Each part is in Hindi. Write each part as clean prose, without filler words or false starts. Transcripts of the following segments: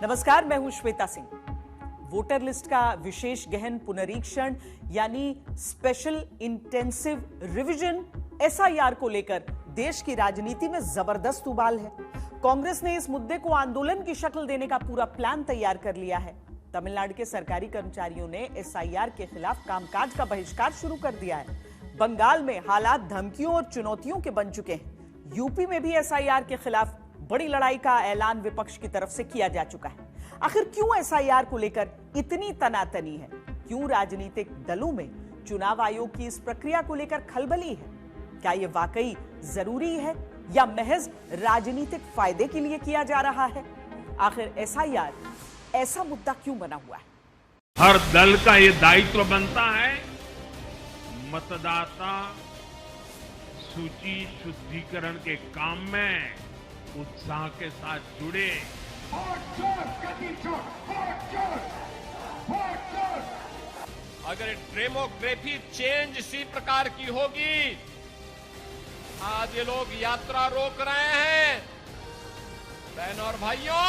नमस्कार, मैं हूं श्वेता सिंह। वोटर लिस्ट का विशेष गहन पुनरीक्षण यानी स्पेशल इंटेंसिव रिवीजन एसआईआर को लेकर देश की राजनीति में जबरदस्त उबाल है। कांग्रेस ने इस मुद्दे को आंदोलन की शक्ल देने का पूरा प्लान तैयार कर लिया है। तमिलनाडु के सरकारी कर्मचारियों ने एसआईआर के खिलाफ कामकाज का बहिष्कार शुरू कर दिया है। बंगाल में हालात धमकियों और चुनौतियों के बन चुके हैं। यूपी में भी एसआईआर के खिलाफ बड़ी लड़ाई का ऐलान विपक्ष की तरफ से किया जा चुका है। आखिर क्यों एसआईआर को लेकर इतनी तनातनी है? क्यों राजनीतिक दलों में चुनाव आयोग की इस प्रक्रिया को लेकर खलबली है? क्या यह वाकई जरूरी है या महज राजनीतिक फायदे के लिए किया जा रहा है? आखिर एसआईआर ऐसा मुद्दा क्यों बना हुआ है? हर दल का ये दायित्व बनता है मतदाता सूची शुद्धिकरण के काम में उत्साह के साथ जुड़े। अगर डेमोग्राफी चेंज इसी प्रकार की होगी, आज ये लोग यात्रा रोक रहे हैं। बहनों और भाइयों,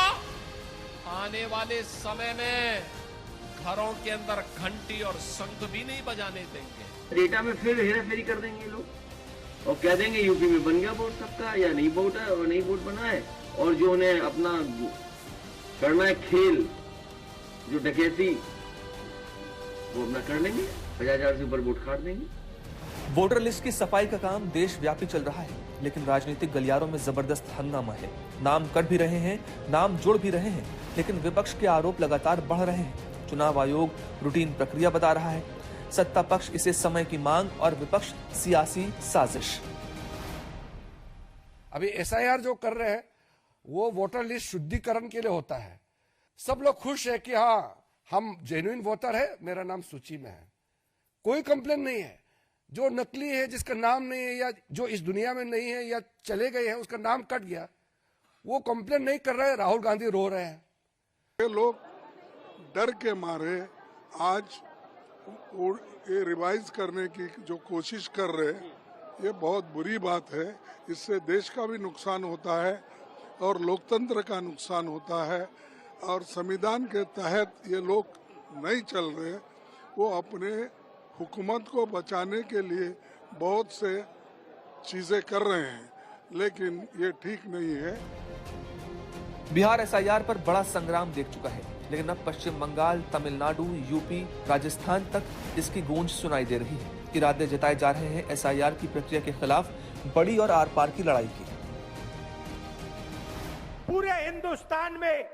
आने वाले समय में घरों के अंदर घंटी और शंख भी नहीं बजाने देंगे। डेटा में फिर हेराफेरी कर देंगे ये लोग और कह देंगे यूपी में बन गया वोट सबका या नहीं वोट है और नहीं वोट बना है, और जो उन्हें अपना करना है खेल, जो डकैती, वो अपना कर लेंगे, 50,000 से ऊपर वोट काट देंगे। वोटर लिस्ट की सफाई का काम देशव्यापी चल रहा है, लेकिन राजनीतिक गलियारों में जबरदस्त हंगामा है। नाम कट भी रहे हैं, नाम जुड़ भी रहे हैं, लेकिन विपक्ष के आरोप लगातार बढ़ रहे हैं। चुनाव आयोग रूटीन प्रक्रिया बता रहा है, सत्ता पक्ष इसे समय की मांग और विपक्ष सियासी साजिश। अभी एसआईआर जो कर रहे हैं वो वोटर लिस्ट शुद्धिकरण के लिए होता है। सब लोग खुश है कि हाँ, हम जेन्युइन वोटर है, मेरा नाम सूची में है, कोई कंप्लेन नहीं है। जो नकली है, जिसका नाम नहीं है या जो इस दुनिया में नहीं है या चले गए हैं, उसका नाम कट गया, वो कंप्लेन नहीं कर रहे हैं। राहुल गांधी रो रहे हैं। ये लोग डर के मारे आज ये रिवाइज करने की जो कोशिश कर रहे हैं, ये बहुत बुरी बात है। इससे देश का भी नुकसान होता है और लोकतंत्र का नुकसान होता है, और संविधान के तहत ये लोग नहीं चल रहे। वो अपने हुकूमत को बचाने के लिए बहुत से चीजें कर रहे हैं, लेकिन ये ठीक नहीं है। बिहार एसआईआर पर बड़ा संग्राम देख चुका है, लेकिन अब पश्चिम बंगाल, तमिलनाडु, यूपी, राजस्थान तक इसकी गूंज सुनाई दे रही है। इरादे जताए जा रहे हैं एसआईआर की प्रक्रिया के खिलाफ बड़ी और आर पार की लड़ाई की। पूरे हिंदुस्तान में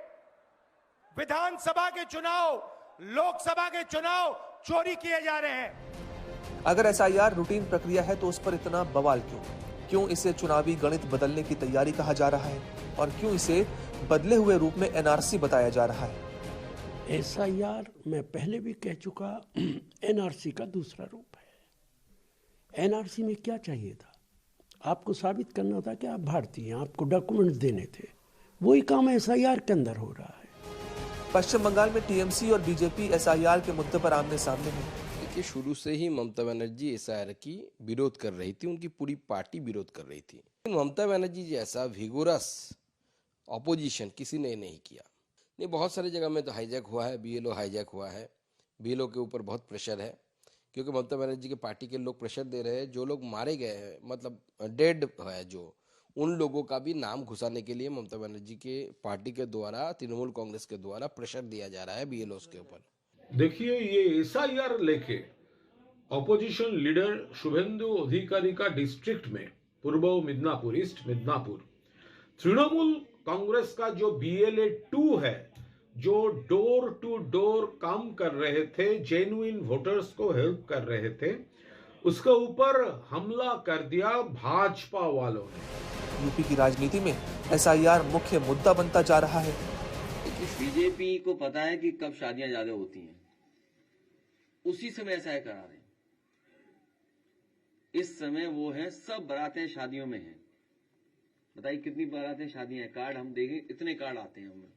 विधानसभा के चुनाव, लोकसभा के चुनाव चोरी किए जा रहे हैं। अगर एसआईआर रूटीन प्रक्रिया है तो उस पर इतना बवाल क्यों? क्यों इसे चुनावी गणित बदलने की तैयारी कहा जा रहा है, और क्यों इसे बदले हुए रूप में एनआरसी बताया जा रहा है? एसआईआर मैं पहले भी कह चुका, एनआरसी का दूसरा रूप है। एनआरसी में क्या चाहिए था? आपको साबित करना था कि आप भारतीय हैं, आपको डॉक्यूमेंट्स देने थे। वही काम एसआईआर के अंदर हो रहा है। पश्चिम बंगाल में टीएमसी और बीजेपी एसआईआर के मुद्दे पर आमने सामने हैं। देखिए, शुरू से ही ममता बनर्जी एसआईआर की विरोध कर रही थी, उनकी पूरी पार्टी विरोध कर रही थी। ममता बनर्जी जैसा विगोरस ऑपोजिशन किसी ने नहीं किया। नहीं, बहुत सारी जगह में तो हाईजैक हुआ है, बीएलओ हाईजैक हुआ है, बीएलओ के ऊपर बहुत प्रेशर है, क्योंकि ममता बनर्जी के पार्टी के लोग प्रेशर दे रहे हैं। जो लोग मारे गए हैं, मतलब डेड है, जो उन लोगों का भी नाम घुसाने के लिए ममता बनर्जी के पार्टी के द्वारा, तृणमूल कांग्रेस के द्वारा प्रेशर दिया जा रहा है बीएलओस के ऊपर। देखिए, ये एसआईआर लेके ऑपोजिशन लीडर शुभेंदु अधिकारी का डिस्ट्रिक्ट में पूर्व मिदनापुर, ईस्ट मिदनापुर, तृणमूल कांग्रेस का जो BLA 2 है, जो डोर टू डोर काम कर रहे थे, जेन्युइन वोटर्स को हेल्प कर रहे थे, उसके ऊपर हमला कर दिया भाजपा वालों ने। यूपी की राजनीति में एसआईआर मुख्य मुद्दा बनता जा रहा है। बीजेपी को पता है कि कब शादियां ज्यादा होती हैं, उसी समय ऐसा करा रहे हैं। इस समय वो है, सब बारातें शादियों में हैं। बताइए कितनी बारातें शादियां हैं? कार्ड हम देखें, इतने कार्ड आते हैं हमें।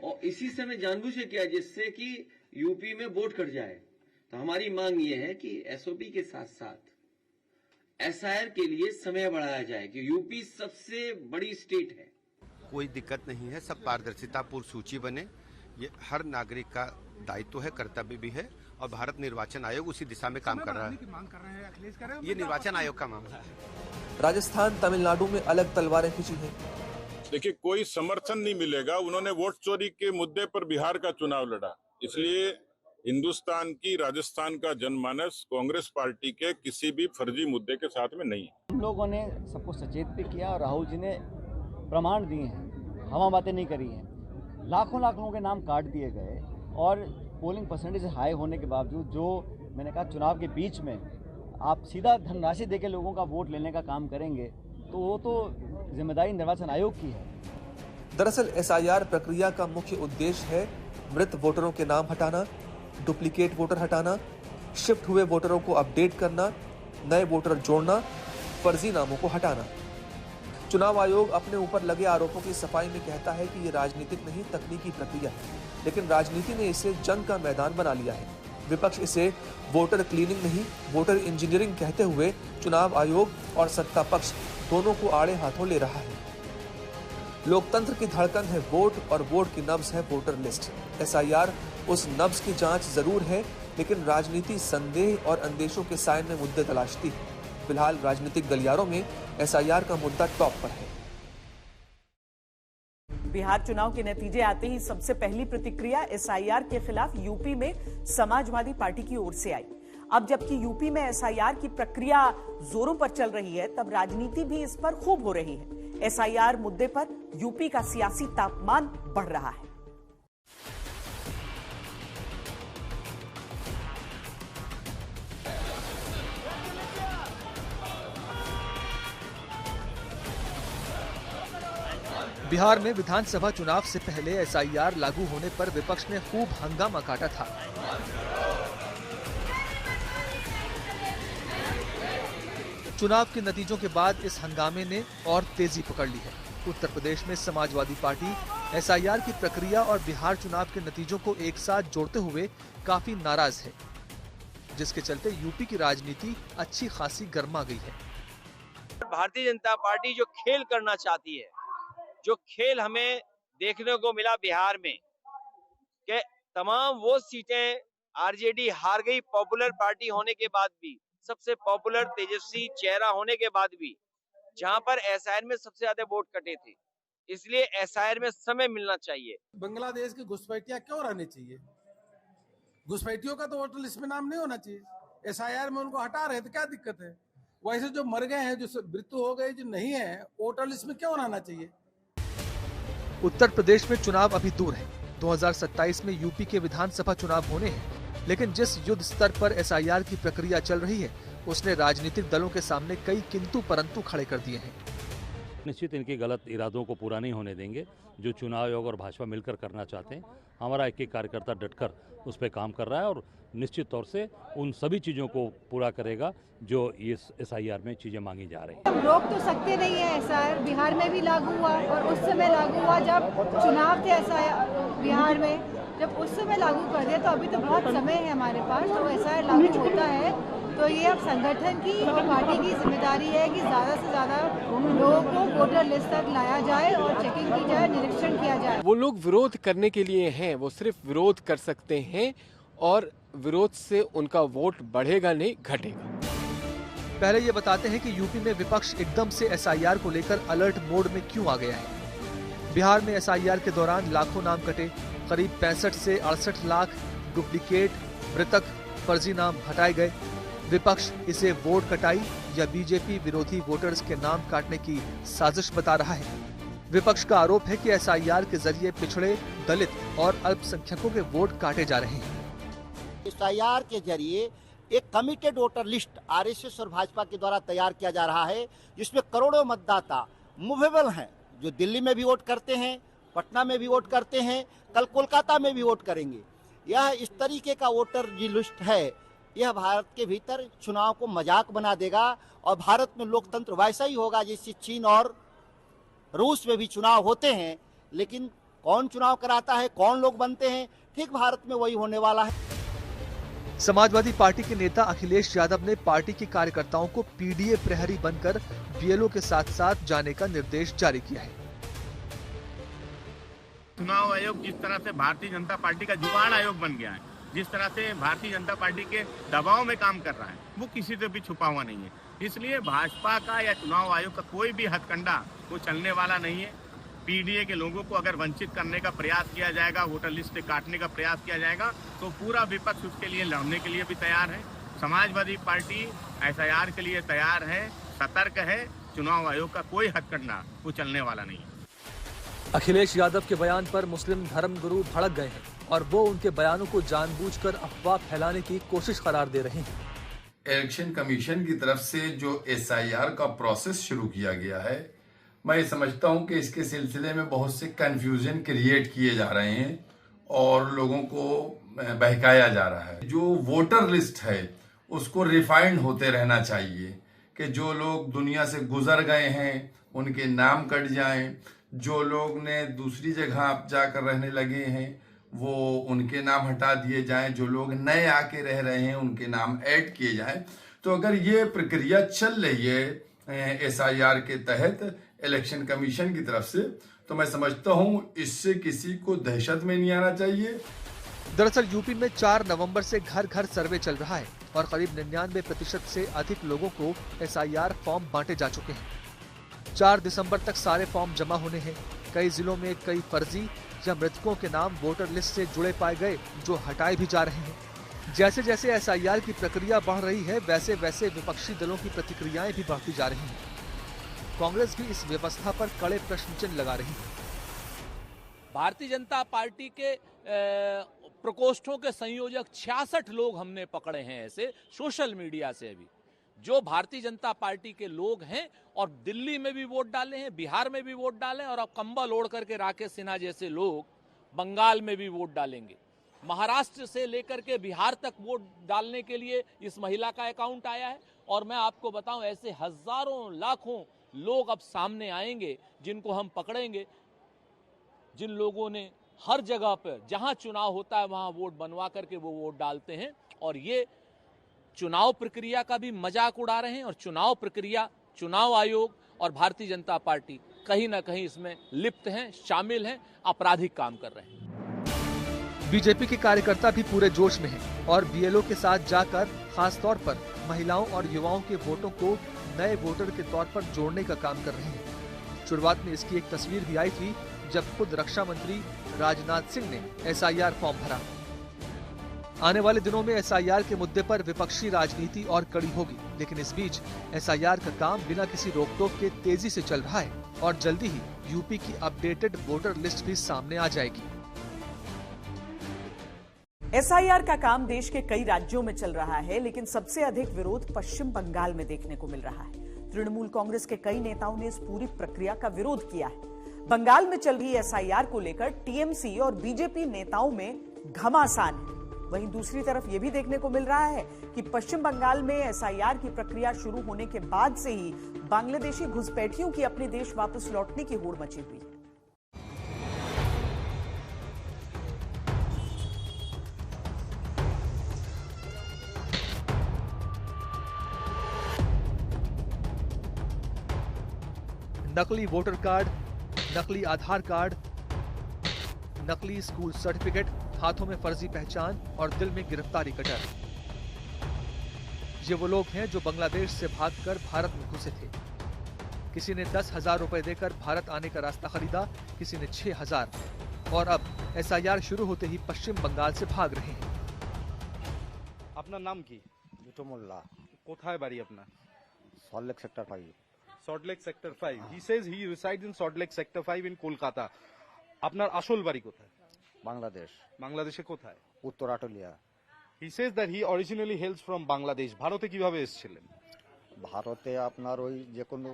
और इसी समय जानबूझ के किया जिससे कि यूपी में वोट कट जाए। तो हमारी मांग ये है कि एसओपी के साथ साथ एसआईआर के लिए समय बढ़ाया जाए कि यूपी सबसे बड़ी स्टेट है। कोई दिक्कत नहीं है, सब पारदर्शितापूर्ण सूची बने, ये हर नागरिक का दायित्व है, कर्तव्य भी है और भारत निर्वाचन आयोग उसी दिशा में काम कर रहा है। ये निर्वाचन आयोग का मामला है। राजस्थान तमिलनाडु में अलग तलवारें खींची हैं। देखिए, कोई समर्थन नहीं मिलेगा। उन्होंने वोट चोरी के मुद्दे पर बिहार का चुनाव लड़ा, इसलिए हिंदुस्तान की राजस्थान का जनमानस कांग्रेस पार्टी के किसी भी फर्जी मुद्दे के साथ में नहीं है। हम लोगों ने सबको सचेत भी किया और राहुल जी ने प्रमाण दिए हैं, हवा बातें नहीं करी हैं। लाखों लोगों के नाम काट दिए गए और पोलिंग परसेंटेज हाई होने के बावजूद जो मैंने कहा चुनाव के बीच में आप सीधा धनराशि देके लोगों का वोट लेने का काम करेंगे तो वो तो जिम्मेदारी निर्वाचन आयोग की है। दरअसल एसआईआर प्रक्रिया का मुख्य उद्देश्य है मृत वोटरों के नाम हटाना, डुप्लीकेट वोटर हटाना, शिफ्ट हुए वोटरों को अपडेट करना, नए वोटर जोड़ना, फर्जी नामों को हटाना। चुनाव आयोग अपने ऊपर लगे आरोपों की सफाई में कहता है कि ये राजनीतिक नहीं तकनीकी प्रक्रिया है, लेकिन राजनीति ने इसे जंग का मैदान बना लिया है। विपक्ष इसे वोटर क्लीनिंग नहीं वोटर इंजीनियरिंग कहते हुए चुनाव आयोग और सत्ता पक्ष दोनों को आड़े हाथों ले रहा है। लोकतंत्र की धड़कन है वोट और वोट की नब्ज है वोटर लिस्ट। एसआईआर उस नब्ज की जांच जरूर है, लेकिन राजनीति संदेह और अंदेशों के साय में मुद्दे तलाशती है। फिलहाल राजनीतिक गलियारों में एसआईआर का मुद्दा टॉप पर है। बिहार चुनाव के नतीजे आते ही सबसे पहली प्रतिक्रिया एसआईआर के खिलाफ यूपी में समाजवादी पार्टी की ओर से आई। अब जबकि यूपी में एसआईआर की प्रक्रिया जोरों पर चल रही है, तब राजनीति भी इस पर खूब हो रही है। एसआईआर मुद्दे पर यूपी का सियासी तापमान बढ़ रहा है। बिहार में विधानसभा चुनाव से पहले एसआईआर लागू होने पर विपक्ष ने खूब हंगामा काटा था। चुनाव के नतीजों के बाद इस हंगामे ने और तेजी पकड़ ली है। उत्तर प्रदेश में समाजवादी पार्टी एसआईआर की प्रक्रिया और बिहार चुनाव के नतीजों को एक साथ जोड़ते हुए काफी नाराज है, जिसके चलते यूपी की राजनीति अच्छी खासी गर्मा गई है। भारतीय जनता पार्टी जो खेल करना चाहती है, जो खेल हमें देखने को मिला बिहार में कि तमाम वो सीटें आरजेडी हार गई, पॉपुलर पार्टी होने के बाद भी, सबसे पॉपुलर तेजस्वी चेहरा होने के बाद भी, जहां पर एसआईआर में सबसे ज्यादा वोट कटे थे। इसलिए एसआईआर में समय मिलना चाहिए। बांग्लादेश की घुसपैठियां क्यों रहनी चाहिए? घुसपैठियों का तो वोटर लिस्ट में नाम नहीं होना चाहिए। एसआईआर में उनको हटा रहे तो क्या दिक्कत है? वैसे जो मर गए हैं, जो मृत्यु हो गई, जो नहीं है, वोटर लिस्ट में क्यों रहना चाहिए? उत्तर प्रदेश में चुनाव अभी दूर है। 2027 में यूपी के विधानसभा चुनाव होने हैं, लेकिन जिस युद्ध स्तर पर एसआईआर की प्रक्रिया चल रही है, उसने राजनीतिक दलों के सामने कई किंतु परंतु खड़े कर दिए हैं। निश्चित इनके गलत इरादों को पूरा नहीं होने देंगे। जो चुनाव आयोग और भाजपा मिलकर करना चाहते हैं, हमारा एक एक कार्यकर्ता डटकर उस पर काम कर रहा है और निश्चित तौर से उन सभी चीज़ों को पूरा करेगा जो इस एसआईआर में चीज़ें मांगी जा रही हैं। रोक तो सकते नहीं है। एसआईआर बिहार में भी लागू हुआ और उस समय लागू हुआ जब चुनाव थे। एसआईआर बिहार में जब उस समय लागू कर दिया, तो अभी तो बहुत समय है हमारे पास। तो एसआईआर लागू होता है तो ये अब संगठन की और पार्टी की जिम्मेदारी है कि ज़्यादा से ज़्यादा लोगों को वोटर लिस्ट तक लाया जाए और चेकिंग की जाए, निरीक्षण किया जाए। वो लोग विरोध करने के लिए हैं, वो सिर्फ विरोध कर सकते हैं और विरोध से उनका वोट बढ़ेगा नहीं, घटेगा। पहले ये बताते हैं कि यूपी में विपक्ष एकदम से एसआईआर को लेकर अलर्ट मोड में क्यों आ गया है। बिहार में एसआईआर के दौरान लाखों नाम कटे, करीब 65 से 68 लाख डुप्लीकेट, मृतक, फर्जी नाम हटाए गए। विपक्ष इसे वोट कटाई या बीजेपी विरोधी वोटर्स के नाम काटने की साजिश बता रहा है। विपक्ष का आरोप है कि एसआईआर के जरिए पिछड़े, दलित और अल्पसंख्यकों के वोट काटे जा रहे हैं। एसआईआर के जरिए एक कमिटेड वोटर लिस्ट आरएसएस और भाजपा के द्वारा तैयार किया जा रहा है, जिसमें करोड़ों मतदाता मूवेबल हैं, जो दिल्ली में भी वोट करते हैं, पटना में भी वोट करते हैं, कल कोलकाता में भी वोट करेंगे। यह इस तरीके का वोटर जी लिस्ट है। यह भारत के भीतर चुनाव को मजाक बना देगा और भारत में लोकतंत्र वैसा ही होगा जैसे चीन और रूस में भी चुनाव होते हैं, लेकिन कौन चुनाव कराता है, कौन लोग बनते हैं, ठीक भारत में वही होने वाला है। समाजवादी पार्टी के नेता अखिलेश यादव ने पार्टी के कार्यकर्ताओं को पीडीए प्रहरी बनकर बीएलओ के साथ साथ जाने का निर्देश जारी किया है। चुनाव आयोग जिस तरह से भारतीय जनता पार्टी का जुगाड़ आयोग बन गया है, जिस तरह से भारतीय जनता पार्टी के दबाव में काम कर रहा है, वो किसी से भी छुपा हुआ नहीं है। इसलिए भाजपा का या चुनाव आयोग का कोई भी हथकंडा वो चलने वाला नहीं है। पीडीए के लोगों को अगर वंचित करने का प्रयास किया जाएगा, वोटर लिस्ट से काटने का प्रयास किया जाएगा, तो पूरा विपक्ष उसके लिए लड़ने के लिए भी तैयार है। समाजवादी पार्टी एसआईआर के लिए तैयार है, सतर्क है। चुनाव आयोग का कोई हथकंडा वो चलने वाला नहीं है। अखिलेश यादव के बयान पर मुस्लिम धर्मगुरु भड़क गए हैं और वो उनके बयानों को जानबूझकर अफवाह फैलाने की कोशिश करार दे रहे हैं। इलेक्शन कमीशन की तरफ से जो एसआईआर का प्रोसेस शुरू किया गया है, मैं समझता हूं कि इसके सिलसिले में बहुत से कंफ्यूजन क्रिएट किए जा रहे हैं और लोगों को बहकाया जा रहा है। जो वोटर लिस्ट है उसको रिफाइंड होते रहना चाहिए कि जो लोग दुनिया से गुजर गए हैं उनके नाम कट जाएं, जो लोग ने दूसरी जगह जाकर रहने लगे हैं वो उनके नाम हटा दिए जाएं, जो लोग नए आके रह रहे हैं उनके नाम ऐड किए जाएं। तो अगर ये प्रक्रिया चल रही है एसआईआर के तहत इलेक्शन कमीशन की तरफ से, तो मैं समझता हूं इससे किसी को दहशत में नहीं आना चाहिए। दरअसल यूपी में 4 नवंबर से घर घर सर्वे चल रहा है और करीब 99% से अधिक लोगों को एसआईआर फॉर्म बांटे जा चुके हैं। 4 दिसंबर तक सारे फॉर्म जमा होने हैं। कई जिलों में कई फर्जी या मृतकों के नाम वोटर लिस्ट से जुड़े पाए गए जो हटाए भी जा रहे हैं। जैसे जैसे एसआईआर की प्रक्रिया बढ़ रही है वैसे वैसे विपक्षी दलों की प्रतिक्रियाएं भी बढ़ती जा रही हैं। कांग्रेस भी इस व्यवस्था पर कड़े प्रश्न चिन्ह लगा रही है। भारतीय जनता पार्टी के प्रकोष्ठों के संयोजक 66 लोग हमने पकड़े हैं ऐसे सोशल मीडिया से भी, जो भारतीय जनता पार्टी के लोग हैं और दिल्ली में भी वोट डाले हैं, बिहार में भी वोट डाले और अब कंबल ओढ़ करके राकेश सिन्हा जैसे लोग बंगाल में भी वोट डालेंगे। महाराष्ट्र से लेकर के बिहार तक वोट डालने के लिए इस महिला का अकाउंट आया है और मैं आपको बताऊं ऐसे हजारों लाखों लोग अब सामने आएंगे जिनको हम पकड़ेंगे, जिन लोगों ने हर जगह पर जहां चुनाव होता है वहां वोट बनवा करके वो वोट डालते हैं और ये चुनाव प्रक्रिया का भी मजाक उड़ा रहे हैं और चुनाव प्रक्रिया, चुनाव आयोग और भारतीय जनता पार्टी कहीं ना कहीं इसमें लिप्त हैं, शामिल हैं, आपराधिक काम कर रहे हैं। बीजेपी के कार्यकर्ता भी पूरे जोश में हैं और बीएलओ के साथ जाकर खासतौर पर महिलाओं और युवाओं के वोटों को नए वोटर के तौर पर जोड़ने का काम कर रहे हैं। शुरुआत में इसकी एक तस्वीर भी आई थी जब खुद रक्षा मंत्री राजनाथ सिंह ने एसआईआर फॉर्म भरा। आने वाले दिनों में एसआईआर के मुद्दे पर विपक्षी राजनीति और कड़ी होगी, लेकिन इस बीच एसआईआर का काम बिना किसी रोकटोक के तेजी से चल रहा है और जल्दी ही यूपी की अपडेटेड वोटर लिस्ट भी सामने आ जाएगी। एसआईआर का काम देश के कई राज्यों में चल रहा है, लेकिन सबसे अधिक विरोध पश्चिम बंगाल में देखने को मिल रहा है। तृणमूल कांग्रेस के कई नेताओं ने इस पूरी प्रक्रिया का विरोध किया है। बंगाल में चल रही एसआईआर को लेकर टीएमसी और बीजेपी नेताओं में घमासान है। वहीं दूसरी तरफ यह भी देखने को मिल रहा है कि पश्चिम बंगाल में एसआईआर की प्रक्रिया शुरू होने के बाद से ही बांग्लादेशी घुसपैठियों की अपने देश वापस लौटने की होड़ मची हुई है। नकली वोटर कार्ड, नकली आधार कार्ड, नकली स्कूल सर्टिफिकेट, हाथों में फर्जी पहचान और दिल में गिरफ्तारी का डर। ये वो लोग हैं जो बांग्लादेश से भागकर भारत में घुसे थे। किसी ने 10,000 रुपए देकर भारत आने का रास्ता खरीदा, किसी ने 6,000 और अब एसआईआर शुरू होते ही पश्चिम बंगाल से भाग रहे हैं। আপনার নাম কি? দুটো মোল্লা। কোথায় বাড়ি আপনার? Salt Lake sector 5। Salt Lake sector 5। He says he resides in Salt Lake Sector 5 in Kolkata. আপনার আসল বাড়ি কোথায়? বাংলাদেশ। বাংলাদেশে কোথায়? উত্তর Atlia. He says that he originally hails from Bangladesh. ভারতে কিভাবে এসেছিলেন? ভারতে আপনার ওই যে কোনো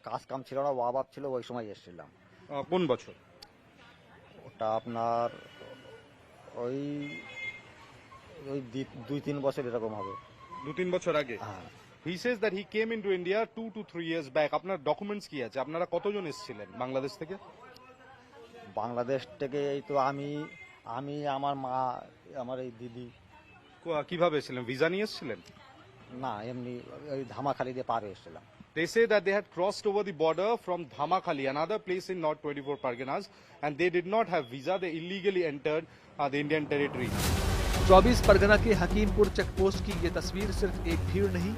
কাজ কাম ছিল না, অভাব ছিল, ওই সময় এসেছিলাম। কোন বছর? ওটা আপনার ওই 2-3 বছর এরকম হবে। 2-3 বছর আগে? হ্যাঁ। He says that he came into India 2 to 3 years back. আপনার ডকুমেন্টস কি আছে? আপনারা কতজন এসেছিলেন বাংলাদেশ থেকে? বাংলাদেশ থেকে এই তো আমি আমার মা, আমার এই দিদি। কিভাবে এসেছিলেন? ভিসা নিয়ে এসেছিলেন? না, এমনি ওই ধামাখালি দিয়ে পার এসেছিলাম। They say that they had crossed over the border from Dhamakhali, another place in North 24 Parganas, and they did not have visa. They illegally entered the Indian territory. 24 Pargana के हकीमपुर चेकपोस्ट की ये तस्वीर सिर्फ एक भीड़ नहीं,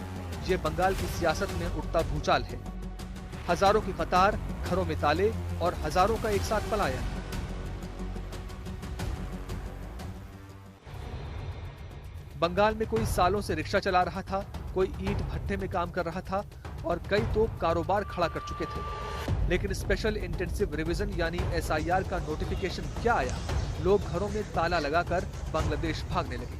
ये बंगाल की सियासत में उठता भूचाल है। हजारों की कतार, घरों में ताले और हजारों का एक साथ पलायन। बंगाल में कोई सालों से रिक्शा चला रहा था, कोई ईंट भट्टे में काम कर रहा था और कई तो कारोबार खड़ा कर चुके थे। लेकिन स्पेशल इंटेंसिव रिवीजन यानी SIR का नोटिफिकेशन क्या आया, लोग घरों में ताला लगाकर बांग्लादेश भागने लगे।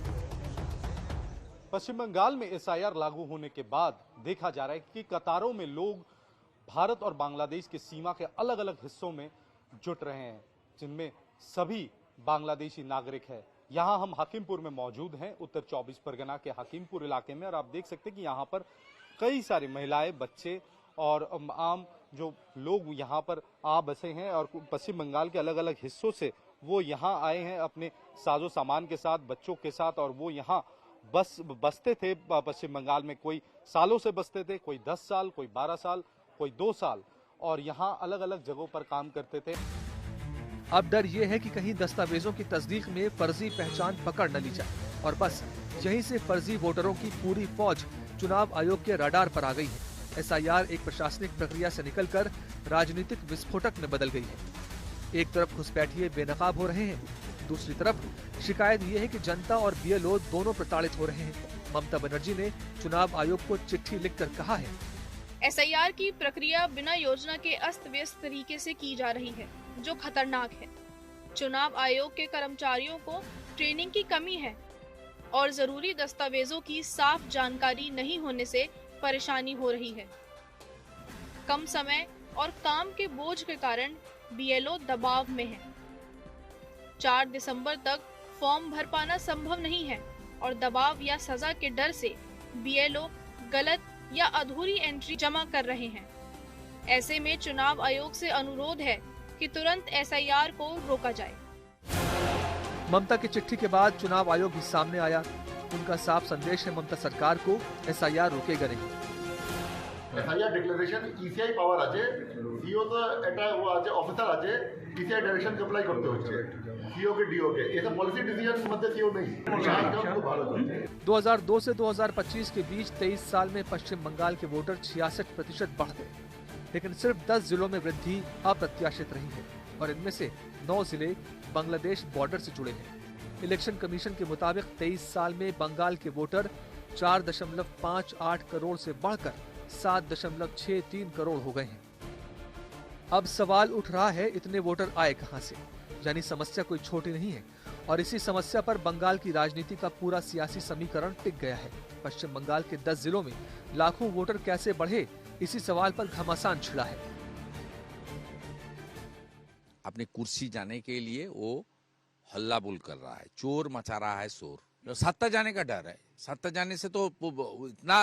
पश्चिम बंगाल में SIR लागू होने के बाद देखा जा रहा है कि कतारों में लोग भारत और बांग्लादेश की सीमा के अलग अलग हिस्सों में जुट रहे हैं, जिनमें सभी बांग्लादेशी नागरिक हैं। यहाँ हम हकीमपुर में मौजूद हैं, उत्तर 24 परगना के हकीमपुर इलाके में, और आप देख सकते हैं कि यहाँ पर कई सारी महिलाएं, बच्चे और आम जो लोग यहाँ पर आ बसे हैं और पश्चिम बंगाल के अलग अलग हिस्सों से वो यहाँ आए हैं अपने साजो सामान के साथ, बच्चों के साथ, और वो यहाँ बसते थे पश्चिम बंगाल में। कोई सालों से बसते थे, कोई 10 साल, कोई 12 साल, कोई 2 साल, और यहाँ अलग अलग जगहों पर काम करते थे। अब डर ये है कि कहीं दस्तावेजों की तस्दीक में फर्जी पहचान पकड़ न ली जाए और बस यहीं से फर्जी वोटरों की पूरी फौज चुनाव आयोग के रडार पर आ गई है। SIR एक प्रशासनिक प्रक्रिया से निकलकर राजनीतिक विस्फोटक में बदल गई है। एक तरफ घुसपैठिए बेनकाब हो रहे हैं, दूसरी तरफ शिकायत ये है कि जनता और BLO दोनों प्रताड़ित हो रहे हैं। ममता बनर्जी ने चुनाव आयोग को चिट्ठी लिखकर कहा है, SIR की प्रक्रिया बिना योजना के अस्त व्यस्त तरीके से की जा रही है, जो खतरनाक है। चुनाव आयोग के कर्मचारियों को ट्रेनिंग की कमी है और जरूरी दस्तावेजों की साफ जानकारी नहीं होने से परेशानी हो रही है। कम समय और काम के बोझ के कारण BLO दबाव में है। 4 दिसंबर तक फॉर्म भर पाना संभव नहीं है और दबाव या सजा के डर से BLO गलत या अधूरी एंट्री जमा कर रहे हैं। ऐसे में चुनाव आयोग से अनुरोध है कि तुरंत SIR को रोका जाए। ममता की चिट्ठी के बाद चुनाव आयोग भी सामने आया। उनका साफ संदेश है ममता सरकार को, SIR रोकेगा नहीं। SIR ডিক্লারেশন ECI পাওয়ার আছে, সিও তো এটা ও আছে অফিসার আছে, ECI ডাইরেকশন অ্যাপ্লাই করতে হচ্ছে সিও के DO के, এটা পলিসি ডিসিশন মধ্যে সিও नहीं। 2002 से 2025 के बीच 23 साल में पश्चिम बंगाल के वोटर 66% बढ़ गए, लेकिन सिर्फ 10 जिलों में वृद्धि अप्रत्याशित रही है और इनमें से 9 जिले बांग्लादेश बॉर्डर से जुड़े हैं। इलेक्शन कमीशन के मुताबिक 23 साल में बंगाल के वोटर 4.58 करोड़ से बढ़कर 7.63 करोड़ हो गए हैं। अब सवाल उठ रहा है, इतने वोटर आए कहां से? यानी समस्या कोई छोटी नहीं है और इसी समस्या पर बंगाल की राजनीति का पूरा सियासी समीकरण टिक गया है। पश्चिम बंगाल के 10 जिलों में लाखों वोटर कैसे बढ़े, इसी सवाल पर घमासान छिड़ा है। अपनी कुर्सी जाने के लिए वो हल्ला बोल कर रहा है, चोर मचा रहा है शोर। सत्ता जाने का डर है, सत्ता जाने से तो इतना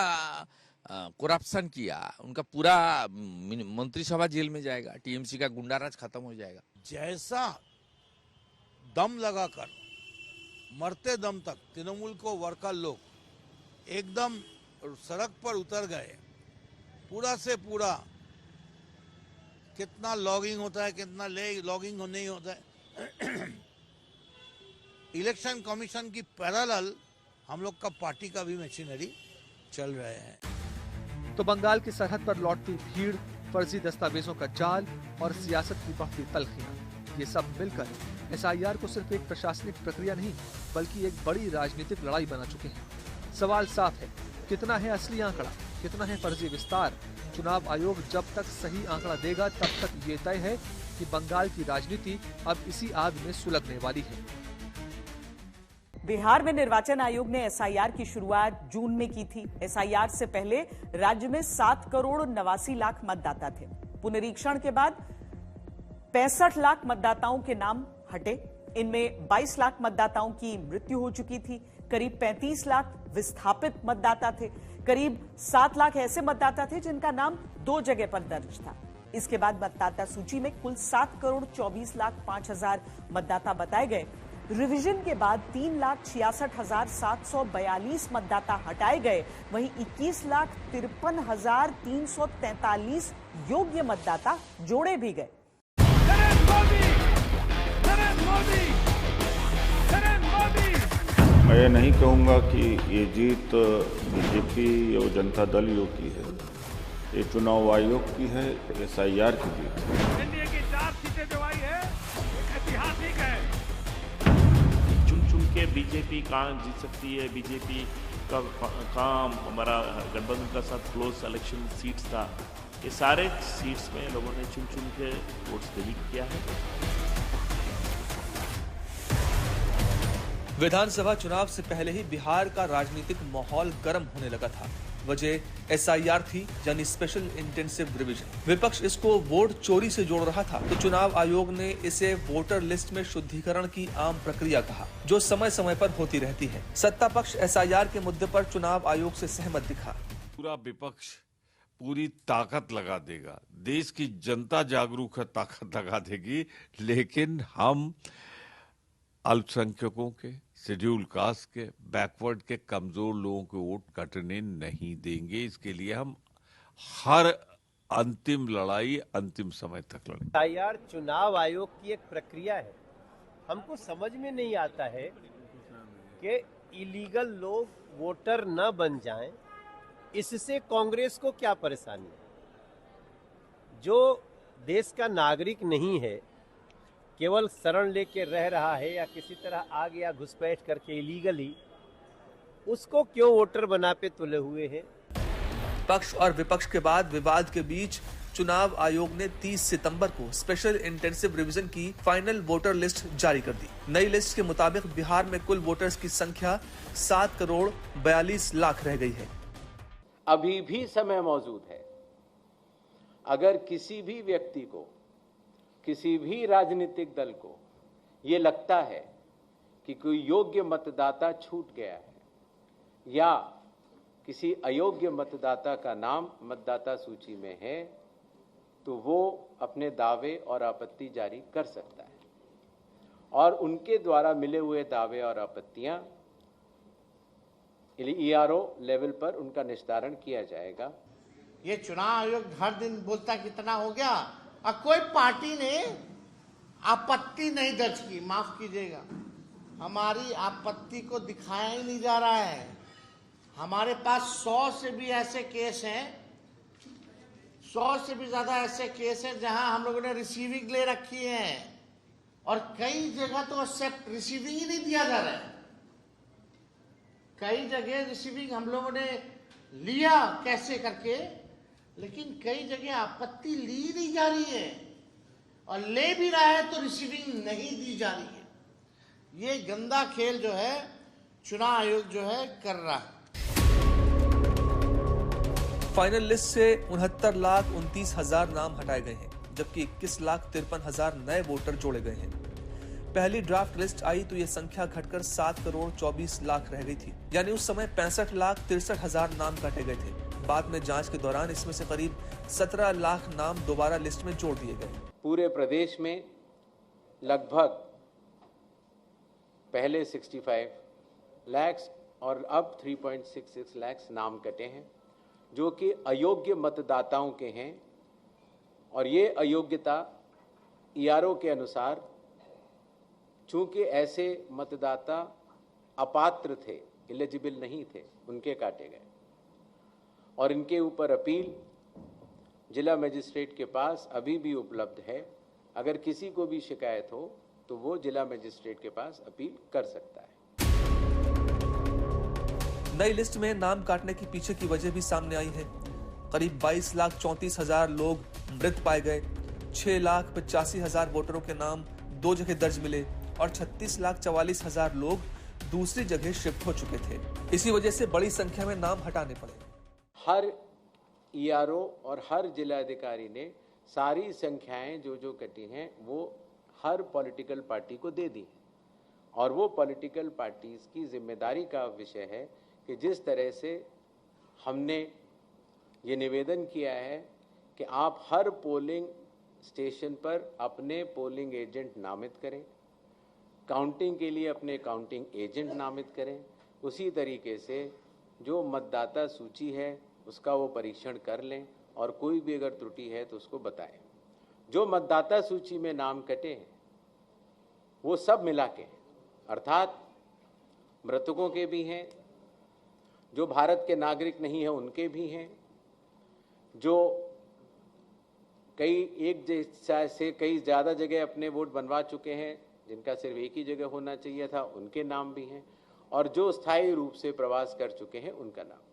करप्शन किया, उनका पूरा मंत्रिसभा जेल में जाएगा, TMC का गुंडाराज खत्म हो जाएगा। जैसा दम लगाकर मरते दम तक तृणमूल को वर्कर लोग एकदम सड़क पर उतर गए, पूरा से पूरा कितना लॉगिंग होता है, कितना लॉगिंग नहीं होता है। इलेक्शन कमीशन की पैरेलल हम लोग का पार्टी का भी मशीनरी चल रहे हैं। तो बंगाल की सरहद पर लौटती भीड़, फर्जी दस्तावेजों का जाल और सियासत की बढ़ती तल्खियां, ये सब मिलकर SIR को सिर्फ एक प्रशासनिक प्रक्रिया नहीं बल्कि एक बड़ी राजनीतिक लड़ाई बना चुके हैं। सवाल साफ है, कितना है असली आंकड़ा, कितना है फर्जी विस्तार? चुनाव आयोग जब तक सही आंकड़ा देगा तब तक ये तय है कि बंगाल की राजनीति अब इसी आग में सुलगने वाली है। बिहार में निर्वाचन आयोग ने SIR की शुरुआत जून में की थी। SIR से पहले राज्य में 7 करोड़ 89 लाख मतदाता थे। पुनरीक्षण के बाद 65 लाख मतदाताओं के नाम हटे। इनमें 22 लाख मतदाताओं की मृत्यु हो चुकी थी। करीब 35 लाख विस्थापित मतदाता थे। करीब 7 लाख ऐसे मतदाता थे जिनका नाम 2 जगह पर दर्ज था। इसके बाद मतदाता सूची में कुल 7 करोड़ 24 लाख 5 हजार मतदाता बताए गए। रिवीजन के बाद 3,66,742 मतदाता हटाए गए, वहीं 21,53,343 योग्य मतदाता जोड़े भी गए। मैं ये नहीं कहूंगा कि ये जीत बीजेपी या जनता दल योग की है, ये चुनाव आयोग की है, SIR की जीत है। एनडीए की 4 सीटें जो आई है ऐतिहासिक है। चुन के बीजेपी कहाँ जीत सकती है, बीजेपी का काम हमारा गठबंधन का साथ क्लोज इलेक्शन सीट्स था, ये सारे सीट्स में लोगों ने चुन के वोट्स डिलीट किया है। विधानसभा चुनाव से पहले ही बिहार का राजनीतिक माहौल गर्म होने लगा था। वजह SIR थी, यानी स्पेशल इंटेंसिव रिवीजन। विपक्ष इसको वोट चोरी से जोड़ रहा था, तो चुनाव आयोग ने इसे वोटर लिस्ट में शुद्धिकरण की आम प्रक्रिया कहा, जो समय समय पर होती रहती है। सत्ता पक्ष SIR के मुद्दे पर चुनाव आयोग से सहमत दिखा। पूरा विपक्ष पूरी ताकत लगा देगा, देश की जनता जागरूक है, ताकत लगा देगी, लेकिन हम अल्पसंख्यकों के, शेड्यूल कास्ट के, बैकवर्ड के, कमजोर लोगों के वोट कटने नहीं देंगे। इसके लिए हम हर अंतिम लड़ाई अंतिम समय तक लड़ेंगे। SIR चुनाव आयोग की एक प्रक्रिया है। हमको समझ में नहीं आता है कि इलीगल लोग वोटर न बन जाएं, इससे कांग्रेस को क्या परेशानी है? जो देश का नागरिक नहीं है, केवल शरण लेके रह रहा है या किसी तरह आ गया घुसपैठ करके इलीगली, उसको क्यों वोटर बना पे तुले हुए हैं? पक्ष और विपक्ष के बाद विवाद के बीच चुनाव आयोग ने 30 सितंबर को स्पेशल इंटेंसिव रिवीजन की फाइनल वोटर लिस्ट जारी कर दी। नई लिस्ट के मुताबिक बिहार में कुल वोटर्स की संख्या 7,42,00,000 रह गई है। अभी भी समय मौजूद है। अगर किसी भी व्यक्ति को, किसी भी राजनीतिक दल को ये लगता है कि कोई योग्य मतदाता छूट गया है या किसी अयोग्य मतदाता का नाम मतदाता सूची में है, तो वो अपने दावे और आपत्ति जारी कर सकता है और उनके द्वारा मिले हुए दावे और आपत्तियां ERO लेवल पर उनका निस्तारण किया जाएगा। ये चुनाव आयोग हर दिन बोलता कितना हो गया और कोई पार्टी ने आपत्ति नहीं दर्ज की। माफ कीजिएगा, हमारी आपत्ति को दिखाया ही नहीं जा रहा है। हमारे पास 100 से भी ऐसे केस हैं, 100 से भी ज्यादा ऐसे केस हैं जहां हम लोगों ने रिसीविंग ले रखी है और कई जगह तो एक्सेप्ट रिसीविंग ही नहीं दिया जा रहा है। कई जगह रिसीविंग हम लोगों ने लिया कैसे करके, लेकिन कई जगह आपत्ति ली नहीं जा रही है और ले भी रहा है तो रिसीविंग नहीं दी जा रही है। ये गंदा खेल जो है चुनाव आयोग जो है कर रहा है। फाइनल लिस्ट से 69,29,000 नाम हटाए गए हैं, जबकि 21,53,000 नए वोटर जोड़े गए हैं। पहली ड्राफ्ट लिस्ट आई तो ये संख्या घटकर 7,24,00,000 रह गई थी, यानी उस समय 65,63,000 नाम काटे गए थे। बाद में जांच के दौरान इसमें से करीब 17 लाख नाम दोबारा लिस्ट में जोड़ दिए गए। पूरे प्रदेश में लगभग पहले 65 लाख और अब 3.66 लाख नाम कटे हैं, जो कि अयोग्य मतदाताओं के हैं और ये अयोग्यता ERO के अनुसार, चूंकि ऐसे मतदाता अपात्र थे, एलिजिबल नहीं थे, उनके काटे गए और इनके ऊपर अपील जिला मजिस्ट्रेट के पास अभी भी उपलब्ध है। अगर किसी को भी शिकायत हो तो वो जिला मजिस्ट्रेट के पास अपील कर सकता है। नई लिस्ट में नाम काटने की पीछे की वजह भी सामने आई है। करीब 22,34,000 लोग मृत पाए गए, 6,85,000 वोटरों के नाम 2 जगह दर्ज मिले और 36,44,000 लोग दूसरी जगह शिफ्ट हो चुके थे। इसी वजह से बड़ी संख्या में नाम हटाने पड़े। हर ERO और हर जिलाधिकारी ने सारी संख्याएं जो कटी हैं वो हर पॉलिटिकल पार्टी को दे दी और वो पॉलिटिकल पार्टीज की जिम्मेदारी का विषय है कि जिस तरह से हमने ये निवेदन किया है कि आप हर पोलिंग स्टेशन पर अपने पोलिंग एजेंट नामित करें, काउंटिंग के लिए अपने काउंटिंग एजेंट नामित करें। उसी तरीके से जो मतदाता सूची है उसका वो परीक्षण कर लें और कोई भी अगर त्रुटि है तो उसको बताएं। जो मतदाता सूची में नाम कटे हैं वो सब मिला के, अर्थात मृतकों के भी हैं, जो भारत के नागरिक नहीं हैं उनके भी हैं, जो एक जैसा से कई ज़्यादा जगह अपने वोट बनवा चुके हैं, जिनका सिर्फ एक ही जगह होना चाहिए था, उनके नाम भी हैं, और जो स्थायी रूप से प्रवास कर चुके हैं उनका नाम भी।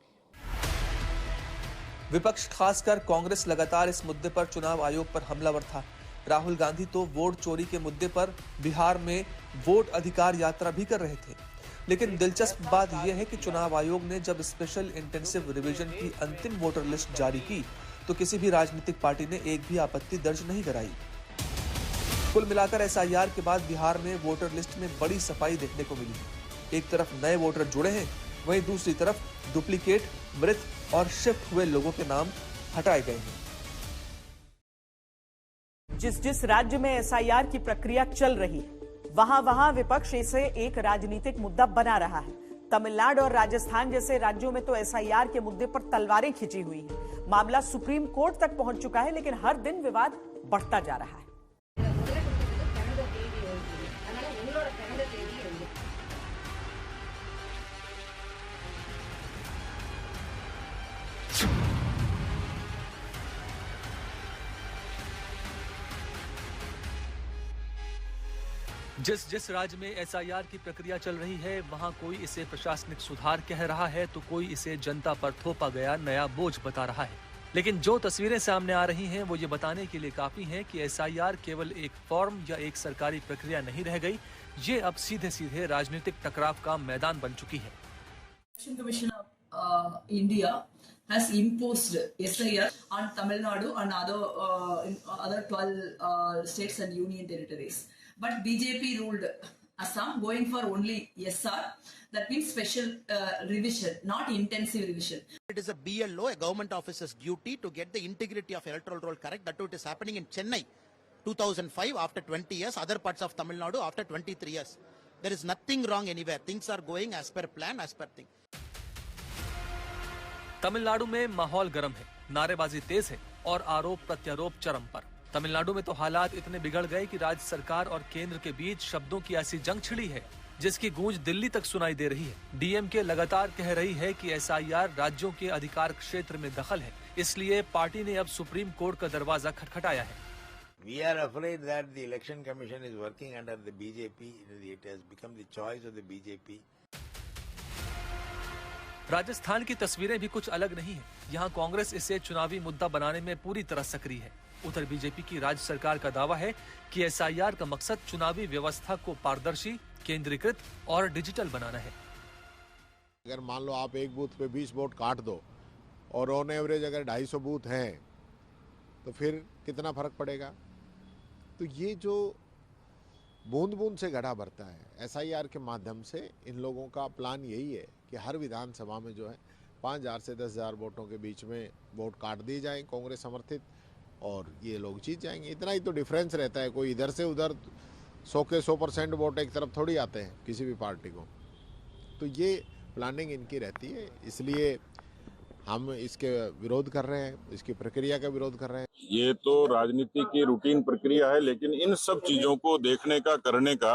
विपक्ष खासकर कांग्रेस लगातार इस मुद्दे पर चुनाव आयोग पर हमलावर था। राहुल गांधी तो वोट चोरी के मुद्दे पर बिहार में वोट अधिकार यात्रा भी कर रहे थे। लेकिन दिलचस्प बात यह है कि चुनाव आयोग ने जब स्पेशल इंटेंसिव रिवीजन की अंतिम वोटर लिस्ट जारी की तो किसी भी राजनीतिक पार्टी ने एक भी आपत्ति दर्ज नहीं कराई। कुल मिलाकर एसआईआर के बाद बिहार में वोटर लिस्ट में बड़ी सफाई देखने को मिली है। एक तरफ नए वोटर जुड़े हैं, वहीं दूसरी तरफ डुप्लीकेट, मृत और शिफ्ट हुए लोगों के नाम हटाए गए हैं। जिस राज्य में एसआईआर की प्रक्रिया चल रही है वहां विपक्ष इसे एक राजनीतिक मुद्दा बना रहा है। तमिलनाडु और राजस्थान जैसे राज्यों में तो एसआईआर के मुद्दे पर तलवारें खिंची हुई हैं। मामला सुप्रीम कोर्ट तक पहुंच चुका है, लेकिन हर दिन विवाद बढ़ता जा रहा है। जिस राज्य में एसआईआर की प्रक्रिया चल रही है वहां कोई इसे प्रशासनिक सुधार कह रहा है तो कोई इसे जनता पर थोपा गया नया बोझ बता रहा है। लेकिन जो तस्वीरें सामने आ रही हैं वो ये बताने के लिए काफी हैं कि एसआईआर केवल एक फॉर्म या एक सरकारी प्रक्रिया नहीं रह गई, ये अब सीधे सीधे राजनीतिक टकराव का मैदान बन चुकी है। Election Commission of India has imposed SIR on Tamil Nadu and other 12 states and union territories. But BJP ruled Assam going for only SR. That means special revision, not intensive revision. It is a BLO, a government officer's duty to get the integrity of electoral roll correct. That too, it is happening in Chennai, 2005 after 20 years, other parts of Tamil Nadu after 23 years. There is nothing wrong anywhere. Things are going as per plan, as per thing. Tamil Nadu में माहौल गर्म है, नारेबाजी तेज है और आरोप प्रत्यारोप चरम पर। तमिलनाडु में तो हालात इतने बिगड़ गए कि राज्य सरकार और केंद्र के बीच शब्दों की ऐसी जंग छिड़ी है जिसकी गूंज दिल्ली तक सुनाई दे रही है। डीएमके लगातार कह रही है कि एसआईआर राज्यों के अधिकार क्षेत्र में दखल है, इसलिए पार्टी ने अब सुप्रीम कोर्ट का दरवाजा खटखटाया है। We are afraid that the Election Commission is working under the BJP. It has become the choice of the BJP. Rajasthan की तस्वीरें भी कुछ अलग नहीं है। यहाँ कांग्रेस इसे चुनावी मुद्दा बनाने में पूरी तरह सक्रिय है। उधर बीजेपी की राज्य सरकार का दावा है कि एसआईआर का मकसद चुनावी व्यवस्था को पारदर्शी, केंद्रीकृत और डिजिटल बनाना है। अगर मान लो आप एक बूथ पे 20 वोट काट दो और ऑन एवरेज अगर 250 बूथ हैं तो फिर कितना फर्क पड़ेगा। तो ये जो बूंद बूंद से घड़ा भरता है एसआईआर के माध्यम से, इन लोगों का प्लान यही है कि हर विधानसभा में जो है 5000 से 10,000 वोटों के बीच में वोट काट दिए जाएं कांग्रेस समर्थित, और ये लोग जीत जाएंगे। इतना ही तो डिफरेंस रहता है, कोई इधर से उधर 100 के 100% वोट एक तरफ थोड़ी आते हैं किसी भी पार्टी को। तो ये प्लानिंग इनकी रहती है, इसलिए हम इसके विरोध कर रहे हैं, इसकी प्रक्रिया का विरोध कर रहे हैं। ये तो राजनीति की रूटीन प्रक्रिया है, लेकिन इन सब चीजों को देखने का, करने का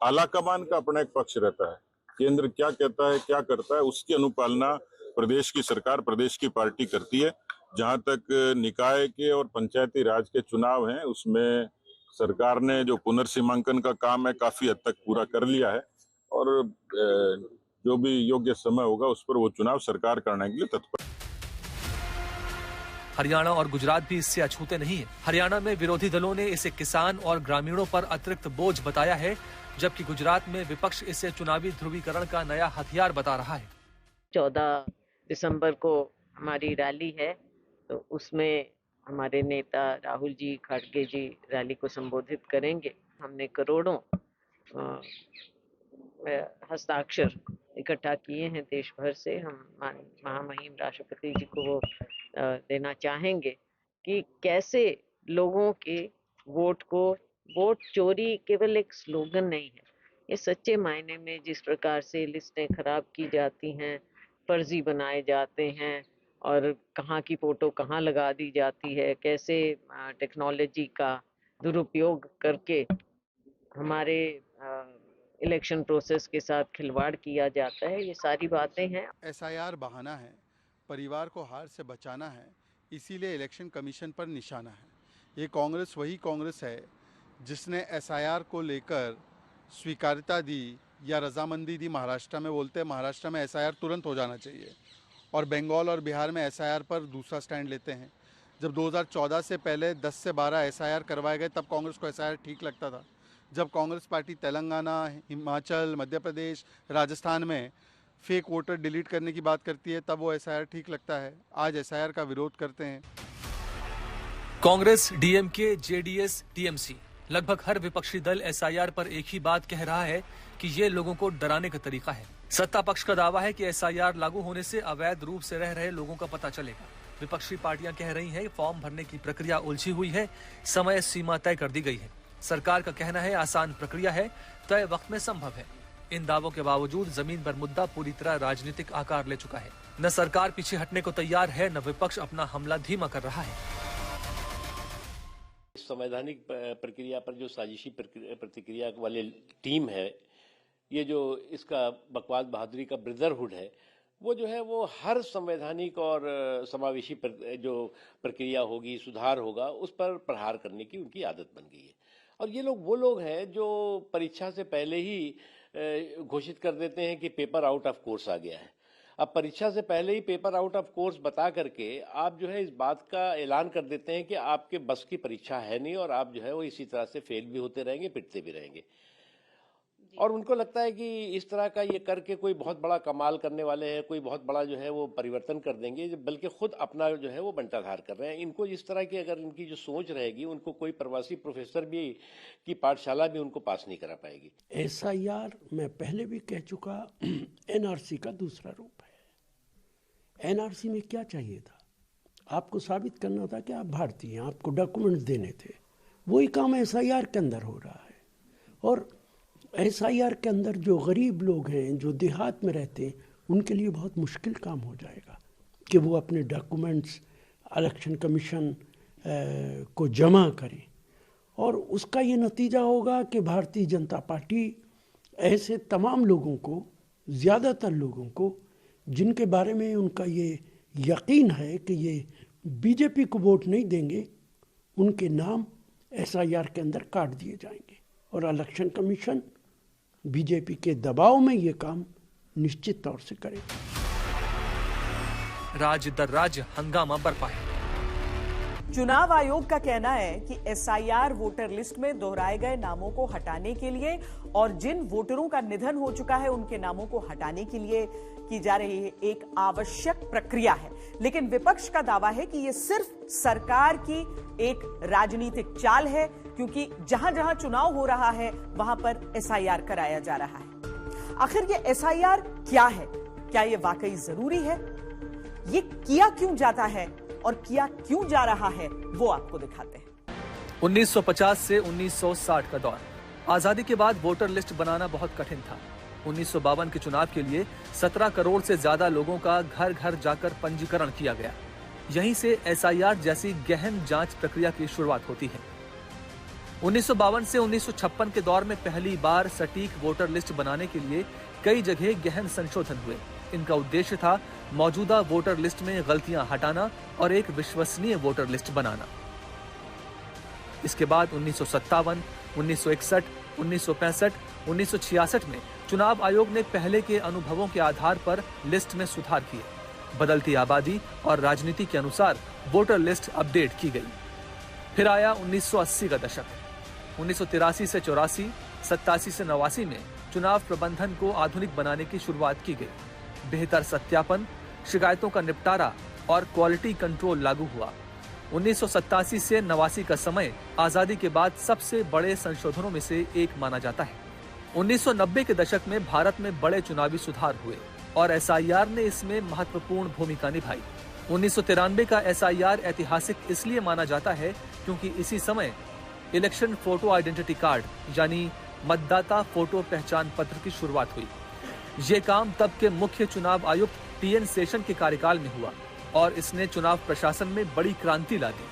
आलाकमान का अपना एक पक्ष रहता है। केंद्र क्या कहता है, क्या करता है, उसकी अनुपालना प्रदेश की सरकार, प्रदेश की पार्टी करती है। जहां तक निकाय के और पंचायती राज के चुनाव हैं, उसमें सरकार ने जो पुनर्सीमांकन का काम है काफी हद तक पूरा कर लिया है, और जो भी योग्य समय होगा उस पर वो चुनाव सरकार करने के लिए तत्पर। हरियाणा और गुजरात भी इससे अछूते नहीं है। हरियाणा में विरोधी दलों ने इसे किसान और ग्रामीणों पर अतिरिक्त बोझ बताया है, जबकि गुजरात में विपक्ष इसे चुनावी ध्रुवीकरण का नया हथियार बता रहा है। 14 दिसंबर को हमारी रैली है, तो उसमें हमारे नेता राहुल जी, खड़गे जी रैली को संबोधित करेंगे। हमने करोड़ों हस्ताक्षर इकट्ठा किए हैं देश भर से। हम महामहिम राष्ट्रपति जी को वो देना चाहेंगे कि कैसे लोगों के वोट चोरी केवल एक स्लोगन नहीं है, ये सच्चे मायने में जिस प्रकार से लिस्टें खराब की जाती हैं, फर्जी बनाए जाते हैं और कहाँ की फोटो कहाँ लगा दी जाती है, कैसे टेक्नोलॉजी का दुरुपयोग करके हमारे इलेक्शन प्रोसेस के साथ खिलवाड़ किया जाता है, ये सारी बातें हैं। एसआईआर बहाना है, परिवार को हार से बचाना है, इसीलिए इलेक्शन कमीशन पर निशाना है। ये कांग्रेस वही कांग्रेस है जिसने एसआईआर को लेकर स्वीकार्यता दी या रजामंदी दी। महाराष्ट्र में बोलते हैं महाराष्ट्र में एसआईआर तुरंत हो जाना चाहिए, और बंगाल और बिहार में एसआईआर पर दूसरा स्टैंड लेते हैं। जब 2014 से पहले 10 से 12 एसआईआर करवाए गए तब कांग्रेस को एसआईआर ठीक लगता था। जब कांग्रेस पार्टी तेलंगाना, हिमाचल, मध्य प्रदेश, राजस्थान में फेक वोटर डिलीट करने की बात करती है तब वो एसआईआर ठीक लगता है। आज एसआईआर का विरोध करते हैं। कांग्रेस, डीएमके, जेडीएस, टीएमसी लगभग हर विपक्षी दल एसआईआर पर एक ही बात कह रहा है कि ये लोगों को डराने का तरीका है। सत्ता पक्ष का दावा है कि एसआईआर लागू होने से अवैध रूप से रह रहे लोगों का पता चलेगा। विपक्षी पार्टियां कह रही हैं फॉर्म भरने की प्रक्रिया उलझी हुई है, समय सीमा तय कर दी गई है। सरकार का कहना है आसान प्रक्रिया है, तय वक्त में संभव है। इन दावों के बावजूद जमीन पर मुद्दा पूरी तरह राजनीतिक आकार ले चुका है। न सरकार पीछे हटने को तैयार है, न विपक्ष अपना हमला धीमा कर रहा है। संवैधानिक प्रक्रिया पर जो साजिशी प्रतिक्रिया वाली टीम है, ये जो इसका बकवास बहादुरी का ब्रदरहुड है, वो जो है वो हर संवैधानिक और समावेशी जो प्रक्रिया होगी, सुधार होगा, उस पर प्रहार करने की उनकी आदत बन गई है। और ये लोग वो लोग हैं जो परीक्षा से पहले ही घोषित कर देते हैं कि पेपर आउट ऑफ कोर्स आ गया है। अब परीक्षा से पहले ही पेपर आउट ऑफ कोर्स बता करके आप जो है इस बात का ऐलान कर देते हैं कि आपके बस की परीक्षा है नहीं और आप जो है वो इसी तरह से फेल भी होते रहेंगे, पिटते भी रहेंगे। और उनको लगता है कि इस तरह का ये करके कोई बहुत बड़ा कमाल करने वाले हैं, कोई बहुत बड़ा जो है वो परिवर्तन कर देंगे, बल्कि खुद अपना जो है वो बंटाधार कर रहे हैं। इनको इस तरह की अगर इनकी जो सोच रहेगी, उनको कोई प्रवासी प्रोफेसर भी की पाठशाला भी उनको पास नहीं करा पाएगी। एसआईआर मैं पहले भी कह चुका, एनआरसी का दूसरा रूप है। एनआरसी में क्या चाहिए था? आपको साबित करना था कि आप भारतीय हैं, आपको डॉक्यूमेंट्स देने थे। वही काम एसआईआर के अंदर हो रहा है। और एसआईआर के अंदर जो गरीब लोग हैं, जो देहात में रहते हैं, उनके लिए बहुत मुश्किल काम हो जाएगा कि वो अपने डॉक्यूमेंट्स इलेक्शन कमीशन को जमा करें। और उसका ये नतीजा होगा कि भारतीय जनता पार्टी ऐसे तमाम लोगों को, ज़्यादातर लोगों को, जिनके बारे में उनका ये यकीन है कि ये बीजेपी को वोट नहीं देंगे, उनके नाम एसआईआर के अंदर काट दिए जाएंगे। और इलेक्शन कमीशन बीजेपी के दबाव में ये काम निश्चित तौर से करेगा। राज्य दर राज्य हंगामा बरपा है। चुनाव आयोग का कहना है कि एसआईआर वोटर लिस्ट में दोहराए गए नामों को हटाने के लिए और जिन वोटरों का निधन हो चुका है उनके नामों को हटाने के लिए की जा रही है एक आवश्यक प्रक्रिया है। लेकिन विपक्ष का दावा है कि यह सिर्फ सरकार की एक राजनीतिक चाल है, क्योंकि जहां जहां चुनाव हो रहा है वहां पर एसआईआर कराया जा रहा है। आखिर ये एसआईआर क्या है? क्या ये वाकई जरूरी है? ये किया क्यों जाता है और किया क्यों जा रहा है, वो आपको दिखाते हैं। 1950 से 1960 का दौर। आजादी के बाद वोटर लिस्ट बनाना बहुत कठिन था। 1952 के चुनाव के लिए 17 करोड़ से ज्यादा लोगों का घर घर जाकर पंजीकरण किया गया। यहीं से एसआईआर जैसी गहन जांच प्रक्रिया की शुरुआत होती है। 1952 से 1956 के दौर में पहली बार सटीक वोटर लिस्ट बनाने के लिए कई जगह गहन संशोधन हुए। इनका उद्देश्य था मौजूदा वोटर लिस्ट में गलतियां हटाना और एक विश्वसनीय वोटर लिस्ट बनाना। इसके बाद 1957, 1961, 1965, 1966 में चुनाव आयोग ने पहले के अनुभवों के आधार पर लिस्ट में सुधार किए। बदलती आबादी और राजनीति के अनुसार वोटर लिस्ट अपडेट की गई। फिर आया 1980 का दशक। 1983 से 84, 87 से 89 में चुनाव प्रबंधन को आधुनिक बनाने की शुरुआत की गई। बेहतर सत्यापन, शिकायतों का निपटारा और क्वालिटी कंट्रोल लागू हुआ। 1987 से 89 का समय आजादी के बाद सबसे बड़े संशोधनों में से एक माना जाता है। 1990 के दशक में भारत में बड़े चुनावी सुधार हुए और एसआईआर ने इसमें महत्वपूर्ण भूमिका निभाई। 1993 का एसआईआर ऐतिहासिक इसलिए माना जाता है क्योंकि इसी समय इलेक्शन फोटो आइडेंटिटी कार्ड यानी मतदाता फोटो पहचान पत्र की शुरुआत हुई। ये काम तब के मुख्य चुनाव आयुक्त टीएन शेषन के कार्यकाल में हुआ और इसने चुनाव प्रशासन में बड़ी क्रांति ला दी।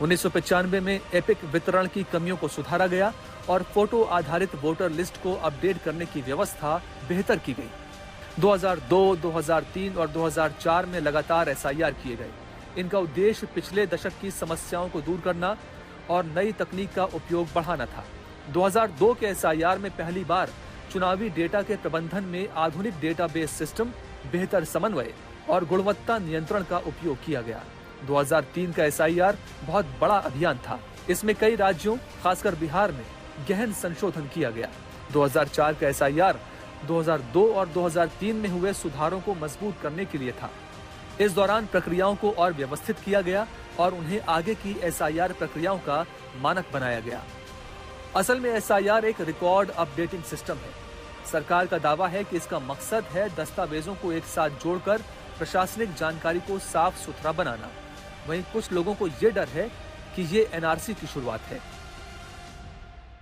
1995 में एपिक वितरण की कमियों को सुधारा गया और फोटो आधारित वोटर लिस्ट को अपडेट करने की व्यवस्था बेहतर की गई। 2002, 2003 और 2004 में लगातार एसआईआर किए गए। इनका उद्देश्य पिछले दशक की समस्याओं को दूर करना और नई तकनीक का उपयोग बढ़ाना था। 2002 के एसआईआर में पहली बार चुनावी डेटा के प्रबंधन में आधुनिक डेटाबेस सिस्टम, बेहतर समन्वय और गुणवत्ता नियंत्रण का उपयोग किया गया। 2003 का एसआईआर बहुत बड़ा अभियान था। इसमें कई राज्यों, खासकर बिहार में गहन संशोधन किया गया। 2004 का एसआईआर 2002 और 2003 में हुए सुधारों को मजबूत करने के लिए था। इस दौरान प्रक्रियाओं को और व्यवस्थित किया गया और उन्हें आगे की एसआईआर प्रक्रियाओं का मानक बनाया गया। असल में एसआईआर एक रिकॉर्ड अपडेटिंग सिस्टम है। सरकार का दावा है कि इसका मकसद है दस्तावेजों को एक साथ जोड़कर प्रशासनिक जानकारी को साफ सुथरा बनाना। वहीं कुछ लोगों को ये डर है कि ये एनआरसी की शुरुआत है।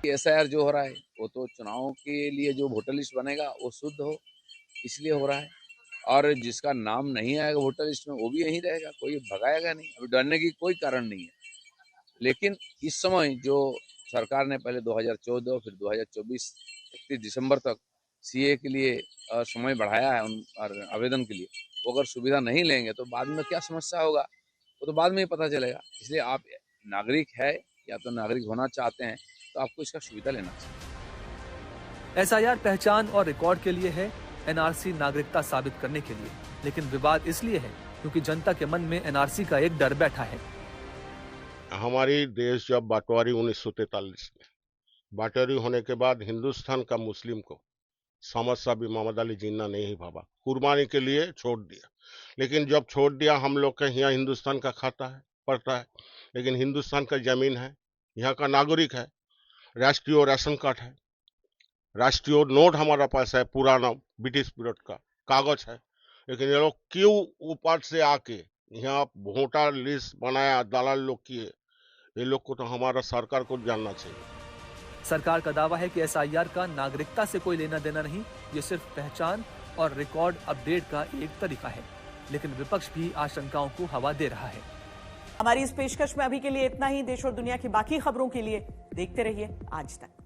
एसआईआर जो हो रहा है वो तो चुनाव के लिए जो वोटर लिस्ट बनेगा वो शुद्ध हो, इसलिए हो रहा है। और जिसका नाम नहीं आएगा वोटर लिस्ट में वो भी यहीं रहेगा, कोई भगाएगा नहीं। अभी डरने की कोई कारण नहीं है। लेकिन इस समय जो सरकार ने पहले 2014 फिर 2024 31 दिसंबर तक सीए के लिए समय बढ़ाया है और आवेदन के लिए, वो अगर सुविधा नहीं लेंगे तो बाद में क्या समस्या होगा वो तो बाद में ही पता चलेगा। इसलिए आप नागरिक है या तो नागरिक होना चाहते हैं तो आपको इसका सुविधा लेना चाहिए। एसआईआर पहचान और रिकॉर्ड के लिए है, एनआरसी नागरिकता साबित करने के लिए। लेकिन विवाद इसलिए है क्योंकि जनता के मन में एनआरसी का एक डर बैठा है। हमारी देश जब बंटवारी 1943 में बंटवारी होने के बाद हिंदुस्तान का मुस्लिम को समस्या भी मोहम्मद अली जिन्ना ने ही भावा, कुर्बानी के लिए छोड़ दिया। लेकिन जब छोड़ दिया, हम लोग के यहाँ हिंदुस्तान का खाता है, पड़ता है, लेकिन हिंदुस्तान का जमीन है, यहाँ का नागरिक है, राष्ट्रीय राशन कार्ड है, राष्ट्रीय नोट हमारा पास है, पुराना ब्रिटिश पीरियड का कागज है। लेकिन ये लोग क्यों ऊपर से आके यहाँ वोटर लिस्ट बनाया, दलाल लोग किए, ये लोग को तो हमारा सरकार को जानना चाहिए। सरकार का दावा है कि एसआईआर का नागरिकता से कोई लेना देना नहीं, ये सिर्फ पहचान और रिकॉर्ड अपडेट का एक तरीका है। लेकिन विपक्ष भी आशंकाओं को हवा दे रहा है। हमारी इस पेशकश में अभी के लिए इतना ही। देश और दुनिया की बाकी खबरों के लिए देखते रहिए आज तक।